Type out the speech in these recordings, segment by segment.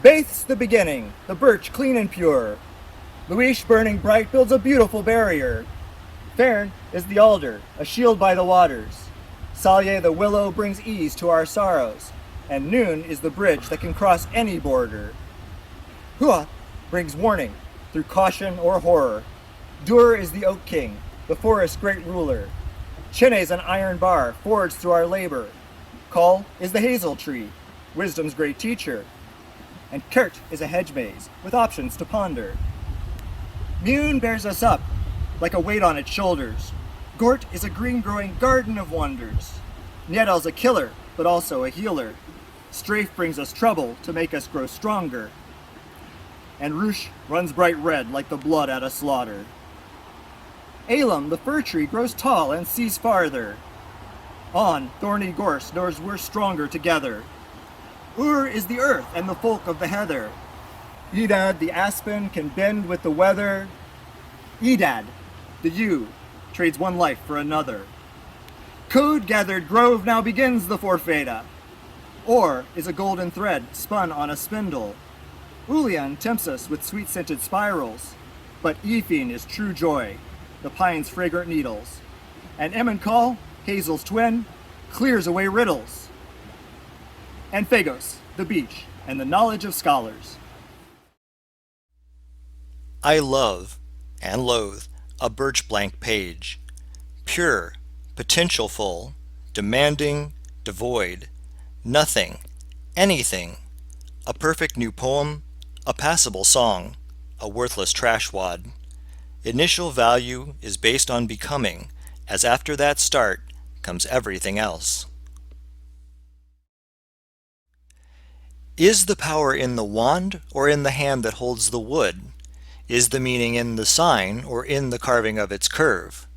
Beith's the beginning, the birch clean and pure. Luish burning bright builds a beautiful barrier. Fearn is the alder, a shield by the waters. Saille the willow brings ease to our sorrows, and Nuin is the bridge that can cross any border. Huath brings warning through caution or horror. Duir is the oak king, the forest's great ruler. Tinne is an iron bar forged through our labor. Coll is the hazel tree, wisdom's great teacher. And Quert is a hedge maze with options to ponder. Muin bears us up like a weight on its shoulders. Gort is a green-growing garden of wonders. Ngetal's a killer, but also a healer. Strafe brings us trouble to make us grow stronger. And Roosh runs bright red like the blood at a slaughter. Alum, the fir tree, grows tall and sees farther. On, thorny gorse knows we're stronger together. Ur is the earth and the folk of the heather. Edad, the aspen, can bend with the weather. Edad, the yew, trades one life for another. Code-gathered grove now begins the forfeda. Or is a golden thread spun on a spindle. Ulian tempts us with sweet-scented spirals. But Fearn is true joy, the pine's fragrant needles. And Coll, hazel's twin, clears away riddles. And Phagos, the beach, and the knowledge of scholars. I love, and loathe, a birch blank page. Pure, potentialful, demanding, devoid. Nothing, anything. A perfect new poem, a passable song, a worthless trash wad. Initial value is based on becoming, as after that start comes everything else. Is the power in the wand or in the hand that holds the wood? Is the meaning in the sign or in the carving of its curve?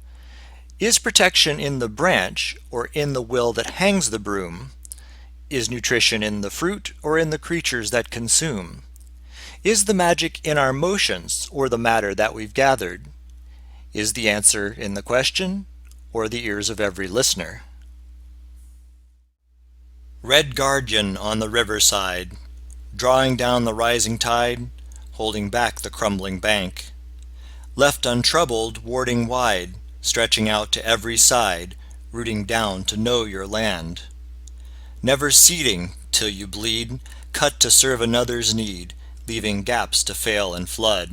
Is protection in the branch or in the will that hangs the broom? Is nutrition in the fruit or in the creatures that consume? Is the magic in our motions or the matter that we've gathered? Is the answer in the question or the ears of every listener? Red guardian on the riverside, drawing down the rising tide, holding back the crumbling bank. Left untroubled, warding wide, stretching out to every side, rooting down to know your land. Never ceding till you bleed, cut to serve another's need, leaving gaps to fail and flood.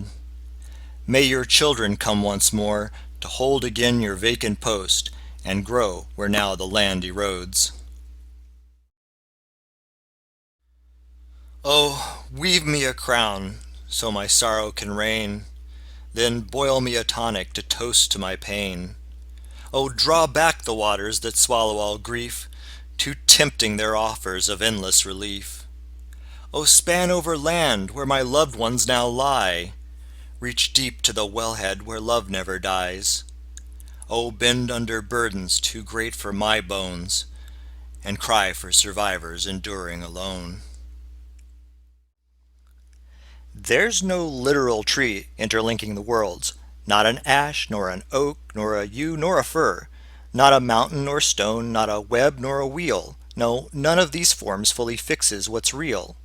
May your children come once more to hold again your vacant post and grow where now the land erodes. Oh, weave me a crown so my sorrow can reign, then boil me a tonic to toast to my pain. Oh, draw back the waters that swallow all grief, too tempting their offers of endless relief. Oh, span over land where my loved ones now lie, reach deep to the wellhead where love never dies. Oh, bend under burdens too great for my bones, and cry for survivors enduring alone. There's no literal tree interlinking the worlds, not an ash, nor an oak, nor a yew, nor a fir, not a mountain nor stone, not a web nor a wheel. No, none of these forms fully fixes what's real.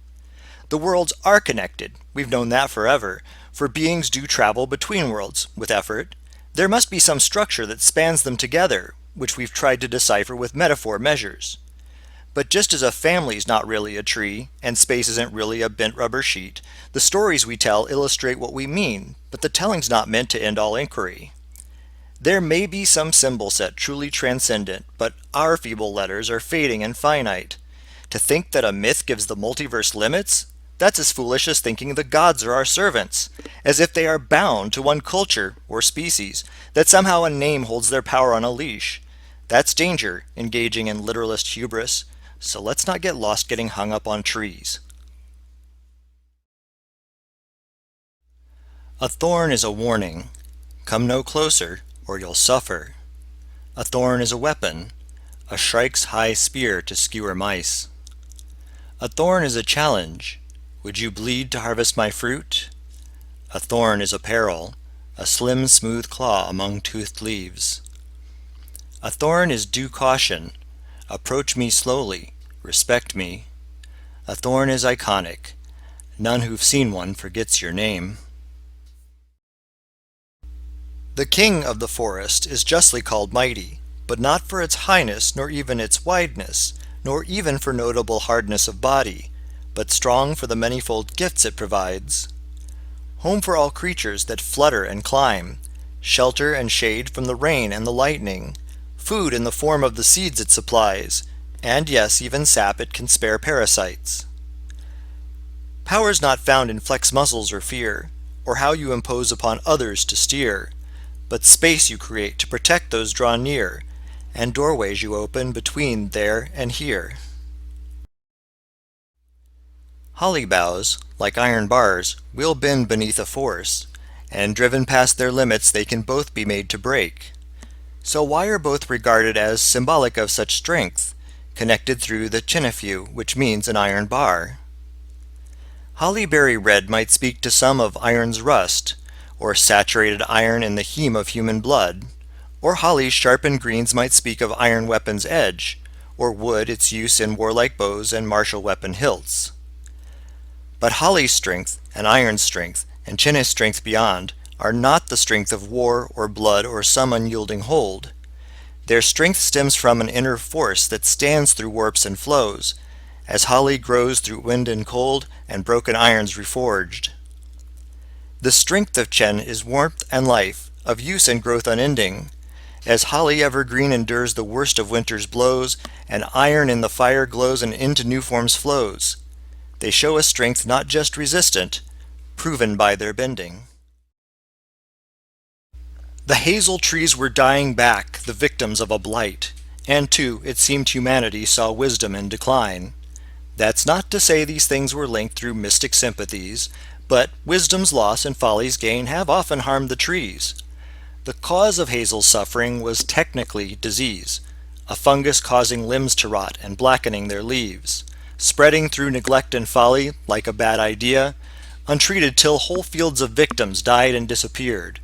The worlds are connected, we've known that forever, for beings do travel between worlds, with effort. There must be some structure that spans them together, which we've tried to decipher with metaphor measures. But just as a family's not really a tree, and space isn't really a bent rubber sheet, the stories we tell illustrate what we mean, but the telling's not meant to end all inquiry. There may be some symbol set truly transcendent, but our feeble letters are fading and finite. To think that a myth gives the multiverse limits? That's as foolish as thinking the gods are our servants, as if they are bound to one culture or species, that somehow a name holds their power on a leash. That's danger, engaging in literalist hubris. So let's not get lost getting hung up on trees. A thorn is a warning. Come no closer, or you'll suffer. A thorn is a weapon, a shrike's high spear to skewer mice. A thorn is a challenge. Would you bleed to harvest my fruit? A thorn is a peril, a slim smooth claw among toothed leaves. A thorn is due caution. Approach me slowly, respect me. A thorn is iconic. None who've seen one forgets your name. The king of the forest is justly called mighty, but not for its highness, nor even its wideness, nor even for notable hardness of body, but strong for the manifold gifts it provides. Home for all creatures that flutter and climb, shelter and shade from the rain and the lightning, food in the form of the seeds it supplies, and yes, even sap it can spare parasites. Powers not found in flex muscles or fear, or how you impose upon others to steer, but space you create to protect those drawn near, and doorways you open between there and here. Holly boughs, like iron bars, will bend beneath a force, and driven past their limits they can both be made to break. So why are both regarded as symbolic of such strength, connected through the chinnefu, which means an iron bar? Hollyberry red might speak to some of iron's rust, or saturated iron in the heme of human blood, or holly's sharpened greens might speak of iron weapon's edge, or wood its use in warlike bows and martial weapon hilts. But holly's strength, and iron's strength, and chinne's strength beyond, are not the strength of war or blood or some unyielding hold. Their strength stems from an inner force that stands through warps and flows, as holly grows through wind and cold, and broken irons reforged. The strength of chen is warmth and life, of use and growth unending, as holly evergreen endures the worst of winter's blows, and iron in the fire glows and into new forms flows. They show a strength not just resistant, proven by their bending. The hazel trees were dying back, the victims of a blight, and too, it seemed humanity saw wisdom in decline. That's not to say these things were linked through mystic sympathies, but wisdom's loss and folly's gain have often harmed the trees. The cause of hazel's suffering was technically disease, a fungus causing limbs to rot and blackening their leaves, spreading through neglect and folly like a bad idea, untreated till whole fields of victims died and disappeared.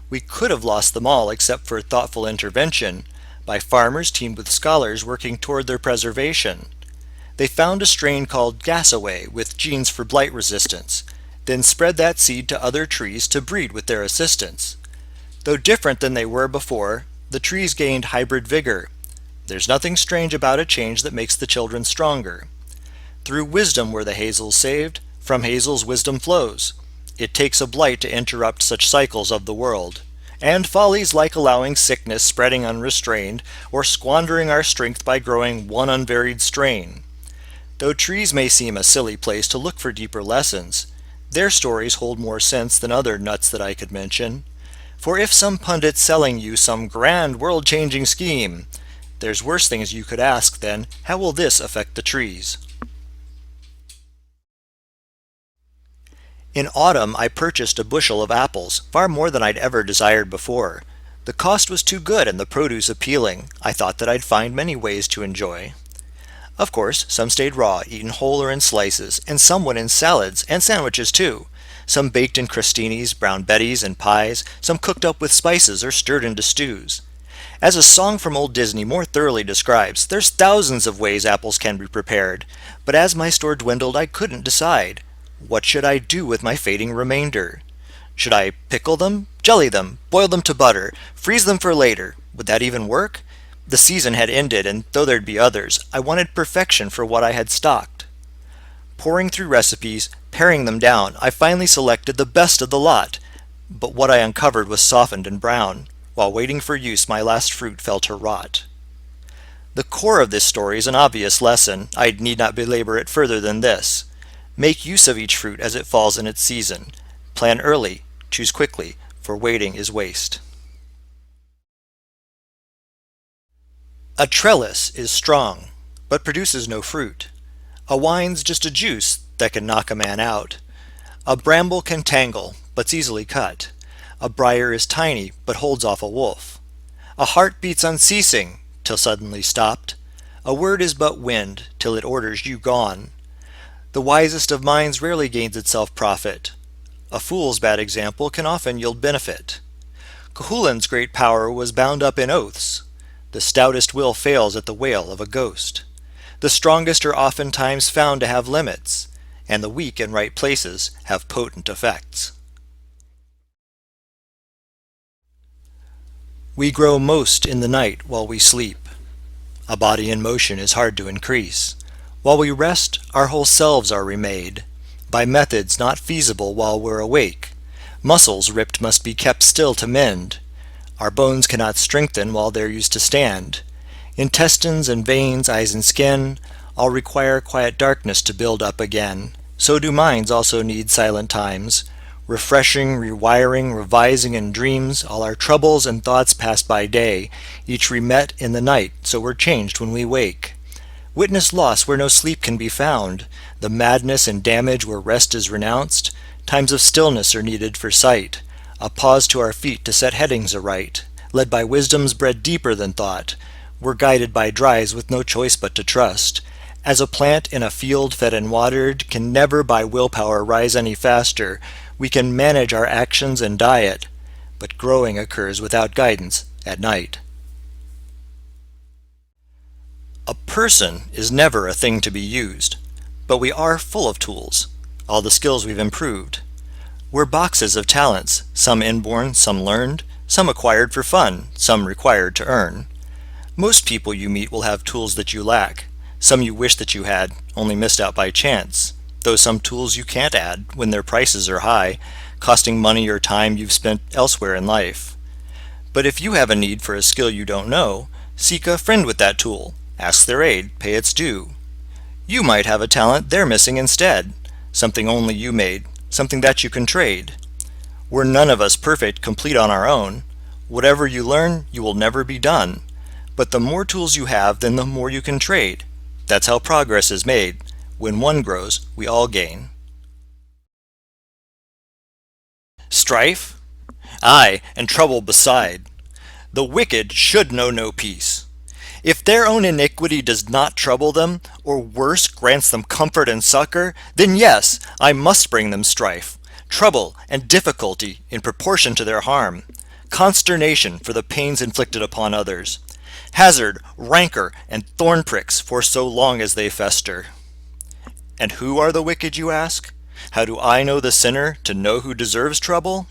We could have lost them all except for thoughtful intervention by farmers teamed with scholars working toward their preservation. They found a strain called gassaway with genes for blight resistance, then spread that seed to other trees to breed with their assistance. Though different than they were before, the trees gained hybrid vigor. There's nothing strange about a change that makes the children stronger. Through wisdom were the hazels saved, from hazels wisdom flows. It takes a blight to interrupt such cycles of the world. And follies like allowing sickness spreading unrestrained, or squandering our strength by growing one unvaried strain. Though trees may seem a silly place to look for deeper lessons, their stories hold more sense than other nuts that I could mention. For if some pundit's selling you some grand world-changing scheme, there's worse things you could ask then, how will this affect the trees? In autumn I purchased a bushel of apples, far more than I'd ever desired before. The cost was too good and the produce appealing. I thought that I'd find many ways to enjoy. Of course, some stayed raw, eaten whole or in slices, and some went in salads, and sandwiches too. Some baked in crostinis, brown betties, and pies, some cooked up with spices or stirred into stews. As a song from old Disney more thoroughly describes, there's thousands of ways apples can be prepared, but as my store dwindled I couldn't decide. What should I do with my fading remainder? Should I pickle them, jelly them, boil them to butter, freeze them for later? Would that even work? The season had ended, and though there'd be others, I wanted perfection for what I had stocked. Poring through recipes, paring them down, I finally selected the best of the lot, but what I uncovered was softened and brown. While waiting for use, my last fruit fell to rot. The core of this story is an obvious lesson. I need not belabor it further than this. Make use of each fruit as it falls in its season. Plan early, choose quickly, for waiting is waste. A trellis is strong, but produces no fruit. A wine's just a juice that can knock a man out. A bramble can tangle, but's easily cut. A briar is tiny, but holds off a wolf. A heart beats unceasing, till suddenly stopped. A word is but wind, till it orders you gone. The wisest of minds rarely gains itself profit. A fool's bad example can often yield benefit. Cuchulain's great power was bound up in oaths. The stoutest will fails at the wail of a ghost. The strongest are oftentimes found to have limits. and the weak in right places have potent effects. We grow most in the night while we sleep. A body in motion is hard to increase. While we rest, our whole selves are remade, by methods not feasible while we're awake. Muscles ripped must be kept still to mend. Our bones cannot strengthen while they're used to stand. Intestines and veins, eyes and skin, all require quiet darkness to build up again. So do minds also need silent times. Refreshing, rewiring, revising in dreams, all our troubles and thoughts passed by day, each remet in the night, so we're changed when we wake. Witness loss where no sleep can be found, the madness and damage where rest is renounced. Times of stillness are needed for sight, a pause to our feet to set headings aright. Led by wisdoms bred deeper than thought, we're guided by drives with no choice but to trust. As a plant in a field fed and watered can never by willpower rise any faster, we can manage our actions and diet, but growing occurs without guidance at night. A person is never a thing to be used, but we are full of tools, all the skills we've improved. We're boxes of talents, some inborn, some learned, some acquired for fun, some required to earn. Most people you meet will have tools that you lack, some you wish that you had, only missed out by chance, though some tools you can't add when their prices are high, costing money or time you've spent elsewhere in life. But if you have a need for a skill you don't know, seek a friend with that tool, ask their aid, pay its due. You might have a talent they're missing instead, something only you made, something that you can trade. We're none of us perfect, complete on our own. Whatever you learn, you will never be done. But the more tools you have, then the more you can trade. That's how progress is made. When one grows, we all gain. Strife? Aye, and trouble beside. The wicked should know no peace. If their own iniquity does not trouble them, or worse, grants them comfort and succor, then yes, I must bring them strife, trouble, and difficulty in proportion to their harm, consternation for the pains inflicted upon others, hazard, rancor, and thorn pricks for so long as they fester. And who are the wicked, you ask? How do I know the sinner to know who deserves trouble?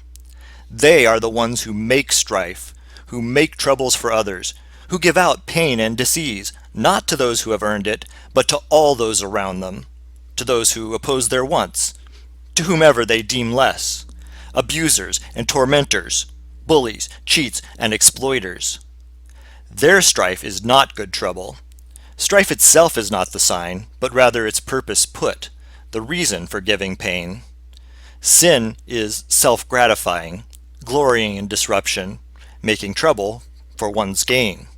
They are the ones who make strife, who make troubles for others, who give out pain and disease, not to those who have earned it, but to all those around them, to those who oppose their wants, to whomever they deem less, abusers and tormentors, bullies, cheats, and exploiters. Their strife is not good trouble. Strife itself is not the sign, but rather its purpose put, the reason for giving pain. Sin is self-gratifying, glorying in disruption, making trouble for one's gain.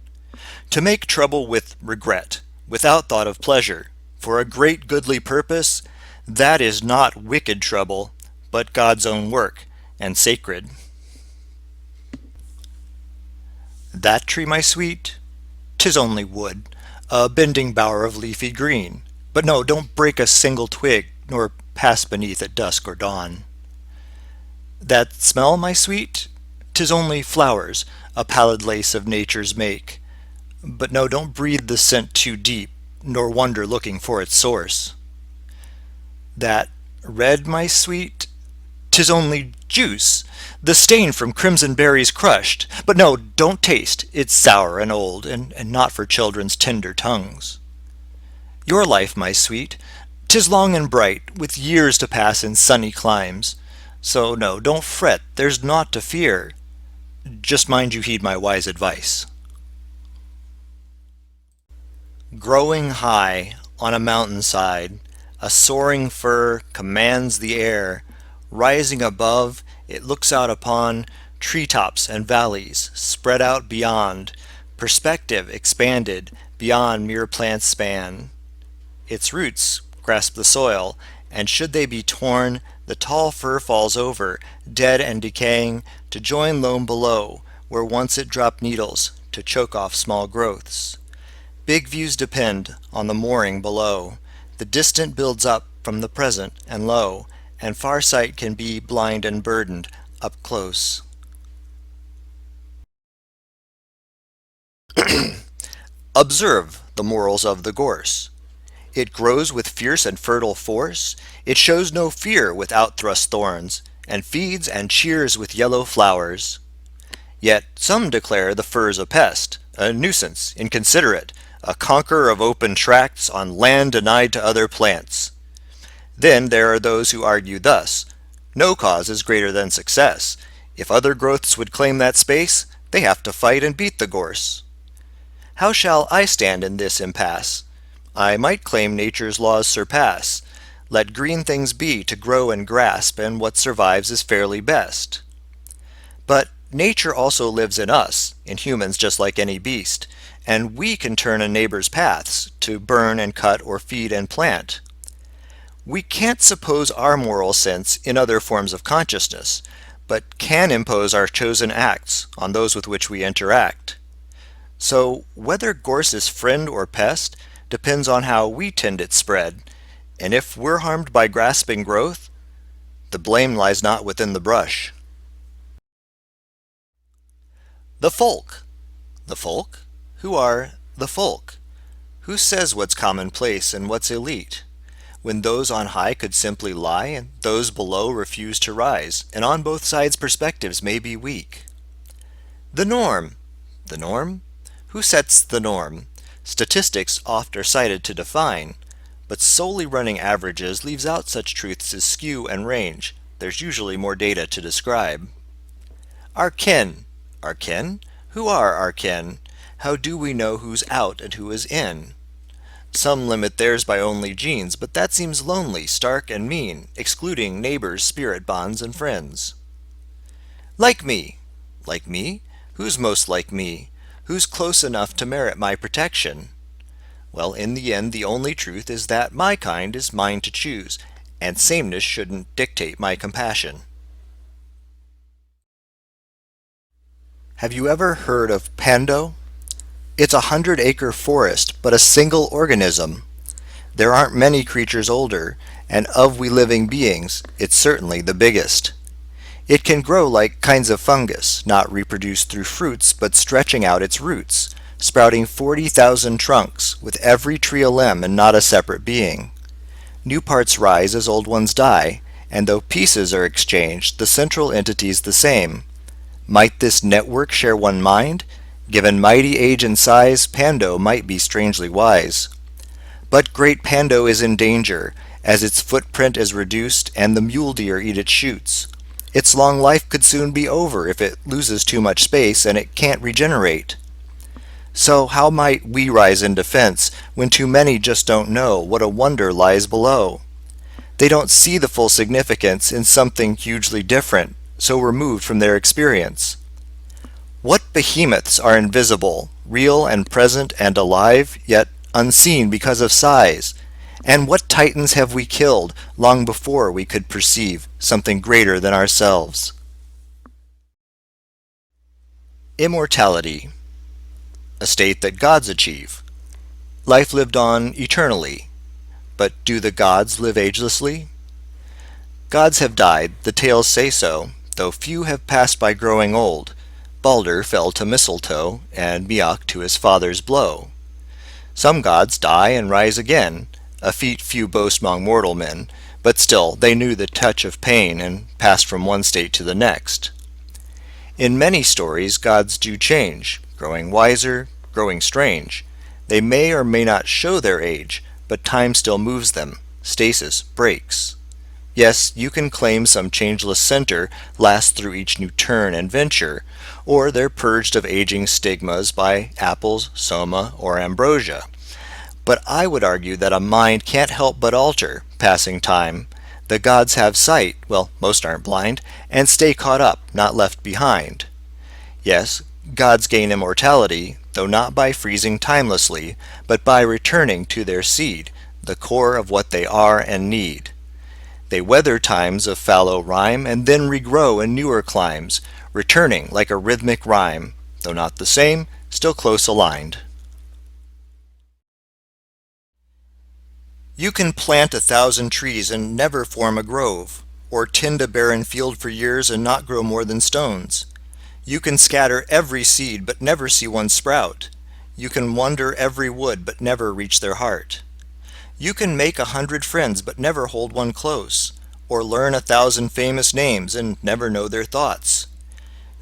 To make trouble with regret, without thought of pleasure, for a great goodly purpose, that is not wicked trouble, but God's own work, and sacred. That tree, my sweet, 'tis only wood, a bending bower of leafy green. But no, don't break a single twig, nor pass beneath at dusk or dawn. That smell, my sweet, 'tis only flowers, a pallid lace of nature's make. But no, don't breathe the scent too deep, nor wander looking for its source. That red, my sweet, 'tis only juice, the stain from crimson berries crushed. But no, don't taste, it's sour and old, and not for children's tender tongues. Your life, my sweet, 'tis long and bright, with years to pass in sunny climes. So no, don't fret, there's naught to fear. Just mind you heed my wise advice. Growing high on a mountainside, a soaring fir commands the air. Rising above, it looks out upon treetops and valleys spread out beyond, perspective expanded beyond mere plant's span. Its roots grasp the soil, and should they be torn, the tall fir falls over, dead and decaying, to join loam below, where once it dropped needles to choke off small growths. Big views depend on the mooring below. The distant builds up from the present, and lo, and far sight can be blind and burdened up close. Observe the morals of the gorse. It grows with fierce and fertile force, it shows no fear with outthrust thorns, and feeds and cheers with yellow flowers. Yet some declare the fir's a pest, a nuisance, inconsiderate, a conqueror of open tracts on land denied to other plants. Then there are those who argue thus: no cause is greater than success. If other growths would claim that space, they have to fight and beat the gorse. How shall I stand in this impasse? I might claim nature's laws surpass. Let green things be to grow and grasp, and what survives is fairly best. But nature also lives in us, in humans just like any beast, and we can turn a neighbor's paths to burn and cut or feed and plant. We can't suppose our moral sense in other forms of consciousness, but can impose our chosen acts on those with which we interact. So whether gorse is friend or pest depends on how we tend its spread, and if we're harmed by grasping growth, the blame lies not within the brush. The folk. The folk? Who are the folk? Who says what's commonplace and what's elite? When those on high could simply lie, and those below refuse to rise, and on both sides perspectives may be weak. The norm. The norm? Who sets the norm? Statistics oft are cited to define, but solely running averages leaves out such truths as skew and range. There's usually more data to describe. Our kin. Our kin? Who are our kin? How do we know who's out and who is in? Some limit theirs by only genes, but that seems lonely, stark, and mean, excluding neighbors, spirit bonds, and friends. Like me. Like me? Who's most like me? Who's close enough to merit my protection? Well, in the end, the only truth is that my kind is mine to choose, and sameness shouldn't dictate my compassion. Have you ever heard of Pando? It's a 100-acre forest, but a single organism. There aren't many creatures older, and of we living beings, it's certainly the biggest. It can grow like kinds of fungus, not reproduced through fruits, but stretching out its roots, sprouting 40,000 trunks, with every tree a limb and not a separate being. New parts rise as old ones die, and though pieces are exchanged, the central entity's the same. Might this network share one mind? Given mighty age and size, Pando might be strangely wise. But great Pando is in danger, as its footprint is reduced and the mule deer eat its shoots. Its long life could soon be over if it loses too much space and it can't regenerate. So how might we rise in defense when too many just don't know what a wonder lies below? They don't see the full significance in something hugely different, so removed from their experience. What behemoths are invisible, real and present and alive, yet unseen because of size? And what titans have we killed long before we could perceive something greater than ourselves? Immortality. A state that gods achieve. Life lived on eternally. But do the gods live agelessly? Gods have died, the tales say so, though few have passed by growing old. Balder fell to mistletoe, and Miak to his father's blow. Some gods die and rise again, a feat few boast among mortal men, but still they knew the touch of pain and passed from one state to the next. In many stories gods do change, growing wiser, growing strange. They may or may not show their age, but time still moves them, stasis breaks. Yes, you can claim some changeless center lasts through each new turn and venture, or they're purged of aging stigmas by apples, soma, or ambrosia. But I would argue that a mind can't help but alter, passing time. The gods have sight, well, most aren't blind, and stay caught up, not left behind. Yes, gods gain immortality, though not by freezing timelessly, but by returning to their seed, the core of what they are and need. They weather times of fallow rime, and then regrow in newer climes, returning like a rhythmic rhyme, though not the same, still close aligned. You can plant 1,000 trees and never form a grove, or tend a barren field for years and not grow more than stones. You can scatter every seed but never see one sprout. You can wander every wood but never reach their heart. You can make 100 friends but never hold one close, or learn 1,000 famous names and never know their thoughts.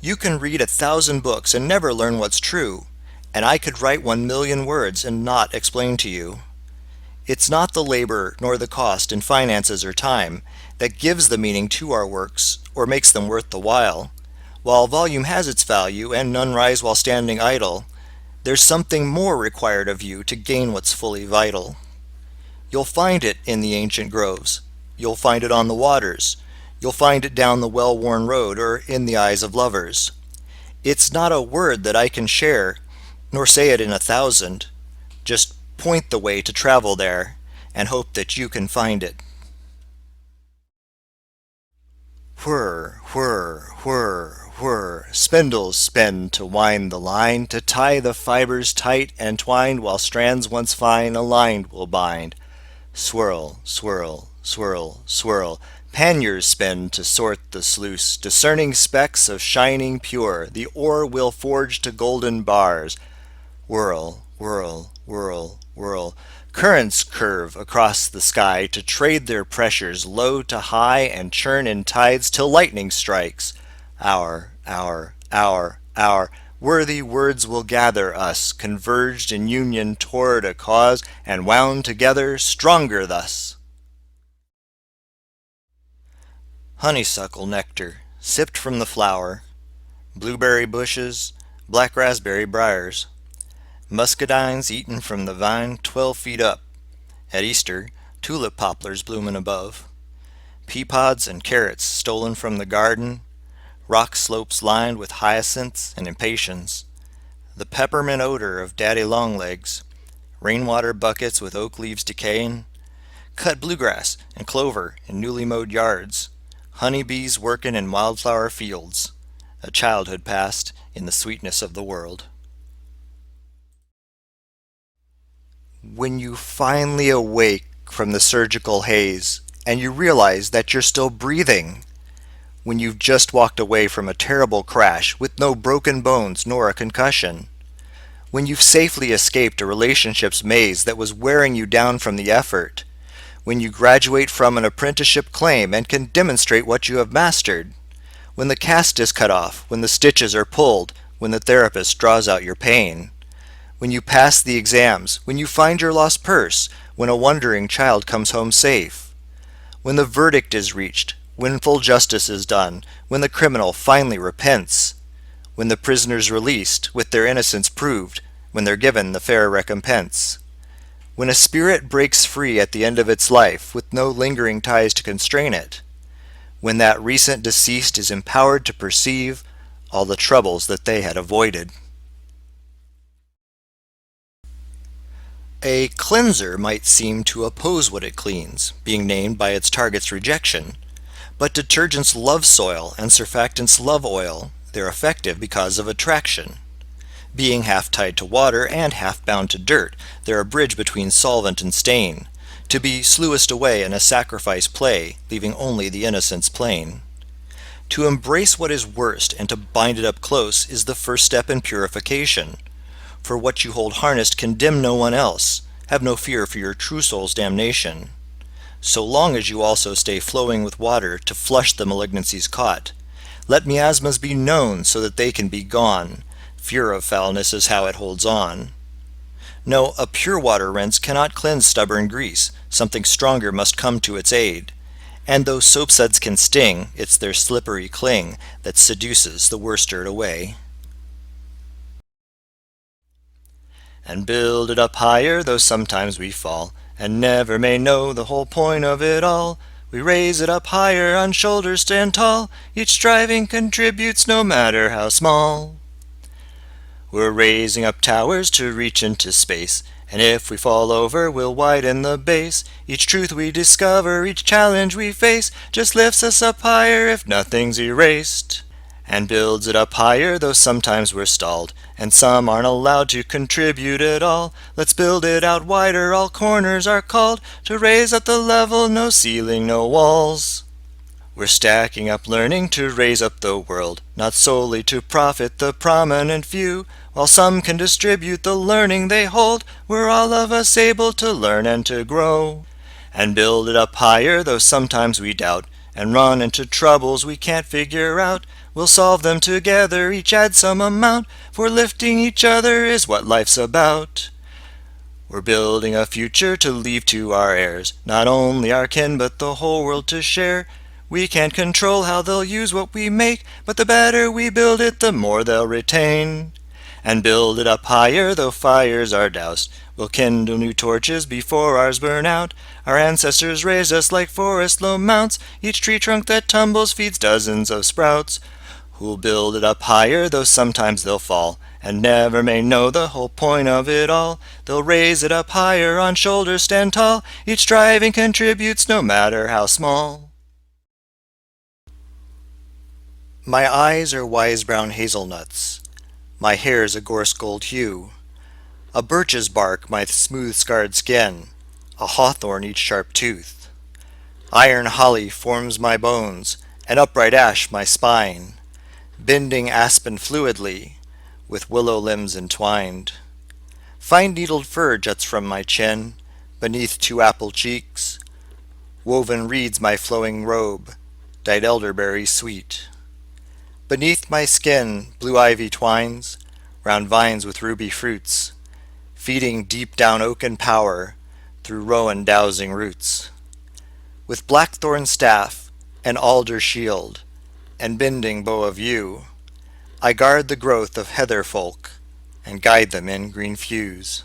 You can read 1,000 books and never learn what's true, and I could write 1,000,000 words and not explain to you. It's not the labor nor the cost in finances or time that gives the meaning to our works or makes them worth the while volume has its value and none rise while standing idle, there's something more required of you to gain what's fully vital. You'll find it in the ancient groves. You'll find it on the waters. You'll find it down the well-worn road or in the eyes of lovers. It's not a word that I can share, nor say it in 1,000. Just point the way to travel there, and hope that you can find it. Whir, whir, whir, whir, spindles spin to wind the line, to tie the fibers tight and twined, while strands once fine aligned will bind. Swirl, swirl, swirl, swirl, panniers spin to sort the sluice, discerning specks of shining pure, the ore will forge to golden bars. Whirl, whirl, whirl, whirl, currents curve across the sky to trade their pressures low to high and churn in tides till lightning strikes. Hour, hour, hour, hour, worthy words will gather us, converged in union toward a cause, and wound together stronger thus. Honeysuckle nectar, sipped from the flower, blueberry bushes, black raspberry briars, muscadines eaten from the vine 12 feet up. At Easter, tulip poplars blooming above, pea pods and carrots stolen from the garden, rock slopes lined with hyacinths and impatiens, the peppermint odor of daddy longlegs, rainwater buckets with oak leaves decaying, cut bluegrass and clover in newly mowed yards, honeybees working in wildflower fields, a childhood passed in the sweetness of the world. When you finally awake from the surgical haze and you realize that you're still breathing, when you've just walked away from a terrible crash with no broken bones nor a concussion, when you've safely escaped a relationship's maze that was wearing you down from the effort, when you graduate from an apprenticeship claim and can demonstrate what you have mastered, when the cast is cut off, when the stitches are pulled, when the therapist draws out your pain, when you pass the exams, when you find your lost purse, when a wandering child comes home safe, when the verdict is reached, when full justice is done, when the criminal finally repents, when the prisoners released with their innocence proved, when they're given the fair recompense, when a spirit breaks free at the end of its life with no lingering ties to constrain it, when that recent deceased is empowered to perceive all the troubles that they had avoided. A cleanser might seem to oppose what it cleans, being named by its target's rejection. But detergents love soil and surfactants love oil. They're effective because of attraction. Being half tied to water and half bound to dirt, they're a bridge between solvent and stain. To be sluiced away in a sacrifice play, leaving only the innocents plain. To embrace what is worst and to bind it up close is the first step in purification. For what you hold harnessed condemn no one else. Have no fear for your true soul's damnation. So long as you also stay flowing with water to flush the malignancies caught. Let miasmas be known so that they can be gone. Fear of foulness is how it holds on. No, a pure water rinse cannot cleanse stubborn grease. Something stronger must come to its aid. And though soapsuds can sting, it's their slippery cling that seduces the worst dirt away. And build it up higher, though sometimes we fall, and never may know the whole point of it all. We raise it up higher, on shoulders stand tall, each striving contributes no matter how small. We're raising up towers to reach into space, and if we fall over, we'll widen the base. Each truth we discover, each challenge we face, just lifts us up higher if nothing's erased. And builds it up higher, though sometimes we're stalled, and some aren't allowed to contribute at all. Let's build it out wider, all corners are called, to raise up the level, no ceiling, no walls. We're stacking up learning to raise up the world, not solely to profit the prominent few. While some can distribute the learning they hold, we're all of us able to learn and to grow. And build it up higher, though sometimes we doubt, and run into troubles we can't figure out. We'll solve them together, each add some amount, for lifting each other is what life's about. We're building a future to leave to our heirs, not only our kin but the whole world to share. We can't control how they'll use what we make, but the better we build it, the more they'll retain. And build it up higher, though fires are doused. We'll kindle new torches before ours burn out. Our ancestors raised us like forest low mounts. Each tree trunk that tumbles feeds dozens of sprouts. Who'll build it up higher, though sometimes they'll fall, and never may know the whole point of it all. They'll raise it up higher, on shoulders stand tall. Each striving contributes, no matter how small. My eyes are wise brown hazelnuts. My hair's a gorse gold hue. A birch's bark my smooth scarred skin, a hawthorn each sharp tooth. Iron holly forms my bones, and upright ash my spine, bending aspen fluidly, with willow limbs entwined. Fine needled fir juts from my chin, beneath two apple cheeks. Woven reeds my flowing robe, dyed elderberry sweet. Beneath my skin blue ivy twines, round vines with ruby fruits, feeding deep down oaken power through rowan dowsing roots. With blackthorn staff and alder shield, and bending bow of yew, I guard the growth of heather folk, and guide them in green fuse.